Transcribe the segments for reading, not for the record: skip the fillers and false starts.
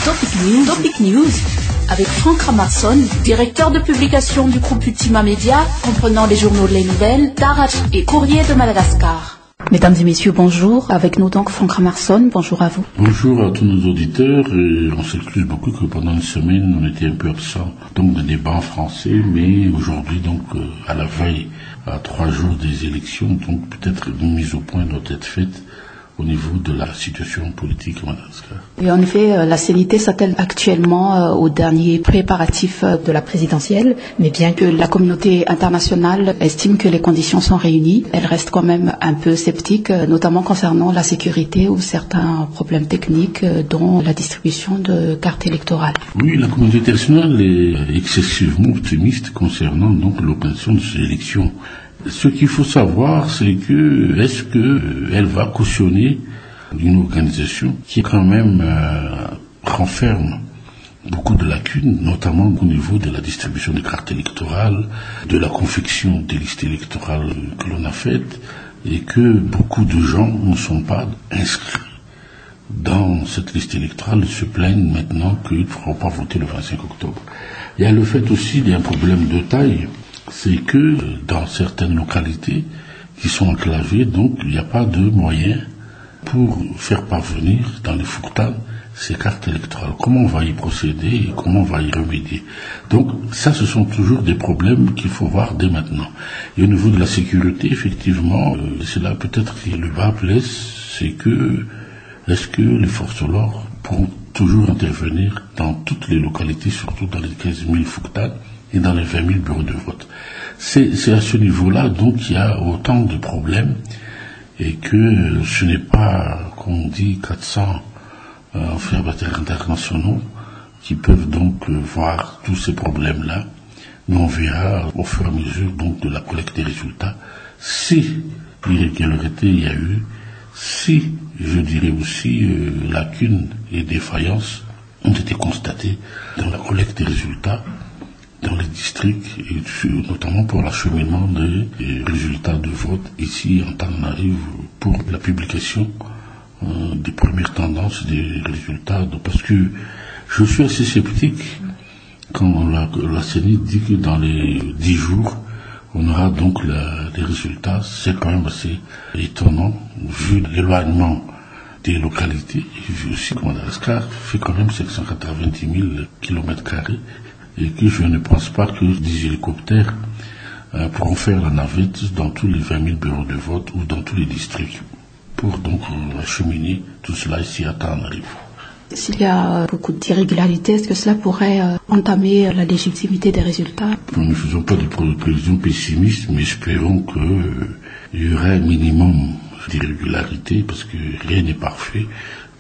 Topic News avec Franck Ramasson, directeur de publication du groupe Ultima Media, comprenant les journaux Les Nouvelles, Tarach et Courrier de Madagascar. Mesdames et messieurs, bonjour. Avec nous donc Franck Ramasson, bonjour à vous. Bonjour à tous nos auditeurs. Et on s'excuse beaucoup que pendant une semaine on était un peu absent donc des débats en français, mais aujourd'hui donc à la veille, à 3 jours des élections, donc peut-être une mise au point doit être faite au niveau de la situation politique à Madagascar. Et en effet, la CNIT s'attelle actuellement aux derniers préparatifs de la présidentielle, mais bien que la communauté internationale estime que les conditions sont réunies, elle reste quand même un peu sceptique, notamment concernant la sécurité ou certains problèmes techniques, dont la distribution de cartes électorales. Oui, la communauté internationale est excessivement optimiste concernant donc l'organisation de ces élections. Ce qu'il faut savoir, c'est que est-ce qu'elle va cautionner une organisation qui quand même renferme beaucoup de lacunes, notamment au niveau de la distribution des cartes électorales, de la confection des listes électorales que l'on a faites, et que beaucoup de gens ne sont pas inscrits dans cette liste électorale et se plaignent maintenant qu'ils ne pourront pas voter le 25 octobre. Il y a le fait aussi, il y a un problème de taille, c'est que dans certaines localités qui sont enclavées, donc il n'y a pas de moyens pour faire parvenir dans les Fourtanes ces cartes électorales. Comment on va y procéder et comment on va y remédier? Donc ça, ce sont toujours des problèmes qu'il faut voir dès maintenant. Et au niveau de la sécurité, effectivement, c'est là peut-être que le bas blesse, c'est que est-ce que les forces de l'ordre pourront toujours intervenir dans toutes les localités, surtout dans les 15 000 Fourtanes et dans les 20 000 bureaux de vote. C'est à ce niveau-là donc qu'il y a autant de problèmes et que ce n'est pas, comme on dit, 400 observateurs internationaux qui peuvent donc voir tous ces problèmes-là. Mais on verra au fur et à mesure donc de la collecte des résultats si irrégularité il y a eu, si, je dirais aussi, lacunes et défaillances ont été constatées dans la collecte des résultats dans les districts, et notamment pour l'acheminement des résultats de vote ici en Tananarive pour la publication des premières tendances des résultats. Parce que je suis assez sceptique quand la CENI dit que dans les 10 jours, on aura donc les résultats. C'est quand même assez étonnant, vu l'éloignement des localités, et vu aussi que Madagascar fait quand même 590 000 km², et que je ne pense pas que des hélicoptères pourront faire la navette dans tous les 20 000 bureaux de vote ou dans tous les districts pour donc acheminer tout cela ici à Tananarive. S'il y a beaucoup d'irrégularités, est-ce que cela pourrait entamer la légitimité des résultats? Nous ne faisons pas de prévisions pessimistes, mais espérons qu'il y aura un minimum d'irrégularités, parce que rien n'est parfait.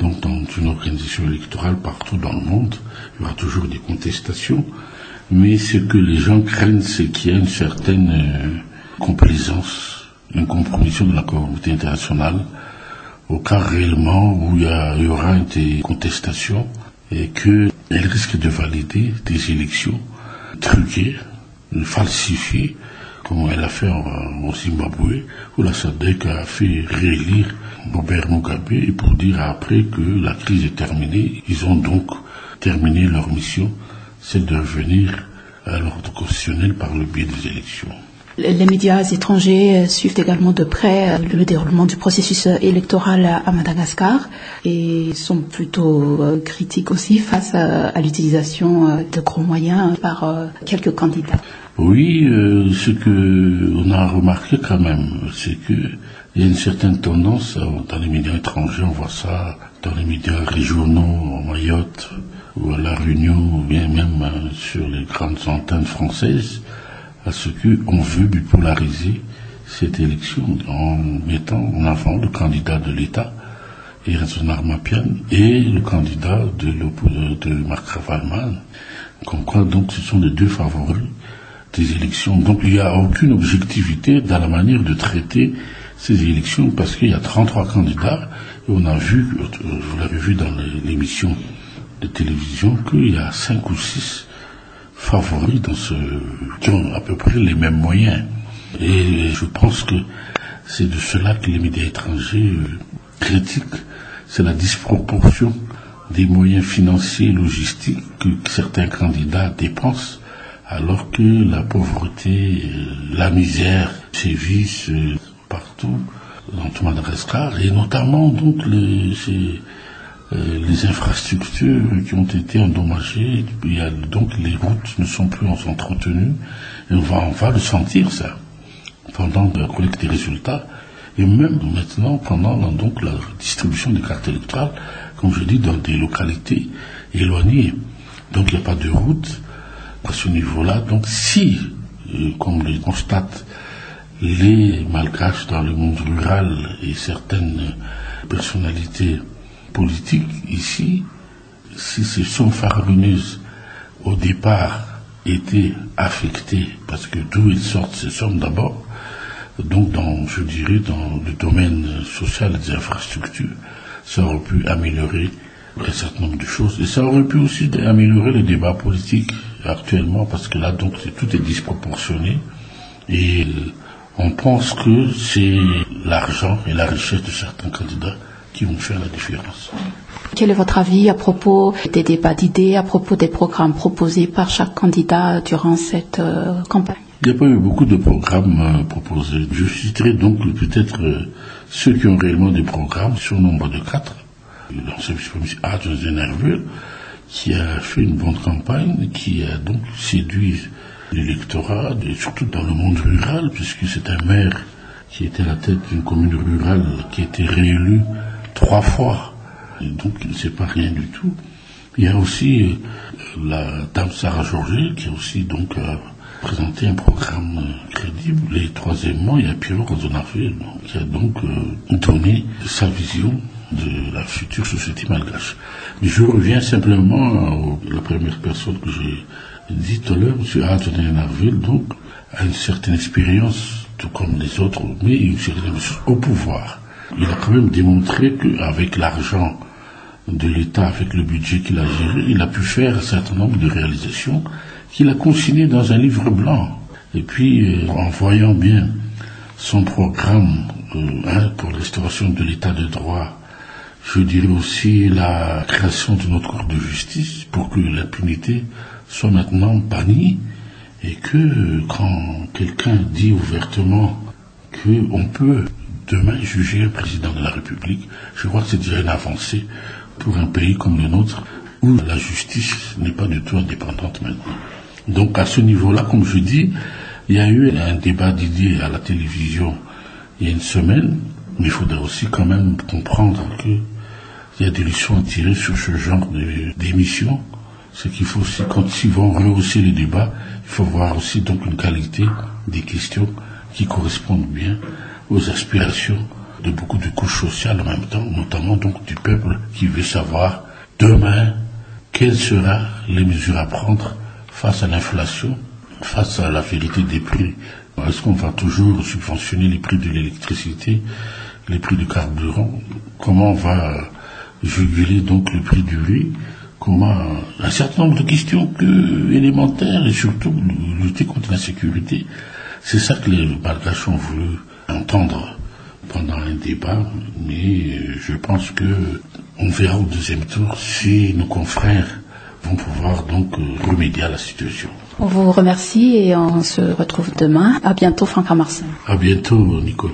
Donc dans une organisation électorale partout dans le monde, il y aura toujours des contestations, mais ce que les gens craignent, c'est qu'il y ait une certaine complaisance, une compromission de la communauté internationale, au cas réellement où il y aura des contestations et qu'elle risque de valider des élections truquées, falsifiées, comme elle a fait au Zimbabwe, où la SADC a fait réélire Robert Mugabe, et pour dire après que la crise est terminée, ils ont donc terminé leur mission, c'est de revenir à l'ordre constitutionnel par le biais des élections. Les médias étrangers suivent également de près le déroulement du processus électoral à Madagascar et sont plutôt critiques aussi face à l'utilisation de gros moyens par quelques candidats. Oui, ce que on a remarqué quand même, c'est qu'il y a une certaine tendance dans les médias étrangers, on voit ça dans les médias régionaux, à Mayotte ou à La Réunion, ou bien même sur les grandes antennes françaises, à ce qu'on veut bipolariser cette élection en mettant en avant le candidat de l'État, Erason Armapian, et le candidat de Marc Ravalman, comme quoi donc ce sont les deux favoris des élections. Donc il n'y a aucune objectivité dans la manière de traiter ces élections, parce qu'il y a 33 candidats, et on a vu, vous l'avez vu dans l'émission de télévision, qu'il y a 5 ou 6 favoris qui ont à peu près les mêmes moyens. Et je pense que c'est de cela que les médias étrangers critiquent, c'est la disproportion des moyens financiers et logistiques que certains candidats dépensent, alors que la pauvreté, la misère sévissent partout dans tout Madagascar, et notamment donc les infrastructures qui ont été endommagées. Donc les routes ne sont plus entretenues, et on va le sentir ça pendant la collecte des résultats, et même maintenant pendant donc la distribution des cartes électorales, comme je dis, dans des localités éloignées. Donc il n'y a pas de route à ce niveau-là. Donc si, comme le constatent les Malgaches dans le monde rural et certaines personnalités politiques ici, si ces sommes faramineuses au départ étaient affectées, parce que d'où ils sortent ces sommes d'abord, donc je dirais dans le domaine social et des infrastructures, ça aurait pu améliorer un certain nombre de choses, et ça aurait pu aussi améliorer le débat politique actuellement, parce que là donc tout est disproportionné, et on pense que c'est l'argent et la richesse de certains candidats qui vont faire la différence. Quel est votre avis à propos des débats d'idées, à propos des programmes proposés par chaque candidat durant cette campagne? Il n'y a pas eu beaucoup de programmes proposés. Je citerai donc peut-être ceux qui ont réellement des programmes, sur nombre de 4. L'ancien vice-premier Adjoint Nerveux, qui a fait une bonne campagne, qui a donc séduit l'électorat, surtout dans le monde rural, puisque c'est un maire qui était à la tête d'une commune rurale qui a été réélu 3 fois. Et donc, c'est pas rien du tout. Il y a aussi la dame Sarah Georget, qui a aussi donc présenté un programme crédible. Et troisièmement, il y a Pierrot Razonafé, qui a donc donné sa vision de la future société malgache. Mais je reviens simplement à la première personne que j'ai dit tout à l'heure, M. Adjoint Narville, donc, a une certaine expérience, tout comme les autres, mais une certaine expérience au pouvoir. Il a quand même démontré qu'avec l'argent de l'État, avec le budget qu'il a géré, il a pu faire un certain nombre de réalisations qu'il a consignées dans un livre blanc. Et puis, en voyant bien son programme pour la restauration de l'État de droit, je dirais aussi la création de notre corps de justice pour que l'impunité soit maintenant bannie, et que quand quelqu'un dit ouvertement qu'on peut demain juger un président de la République, je crois que c'est déjà une avancée pour un pays comme le nôtre, où la justice n'est pas du tout indépendante maintenant. Donc à ce niveau-là, comme je dis, il y a eu un débat d'idées à la télévision il y a une semaine, mais il faudrait aussi quand même comprendre qu'il y a des leçons à tirer sur ce genre d'émissions. C'est qu'il faut aussi, quand ils vont rehausser les débats, il faut voir aussi donc une qualité des questions qui correspondent bien aux aspirations de beaucoup de couches sociales en même temps, notamment donc du peuple qui veut savoir demain quelles seront les mesures à prendre face à l'inflation, face à la vérité des prix. Est-ce qu'on va toujours subventionner les prix de l'électricité, les prix du carburant? Comment on va juguler donc le prix du riz? Comment un certain nombre de questions élémentaires, et surtout lutter contre l'insécurité. C'est ça que les Malgaches ont voulu entendre pendant un débat, mais je pense que on verra au deuxième tour si nos confrères vont pouvoir donc remédier à la situation. On vous remercie et on se retrouve demain. À bientôt, Franck Amarsin. À bientôt, Nicole.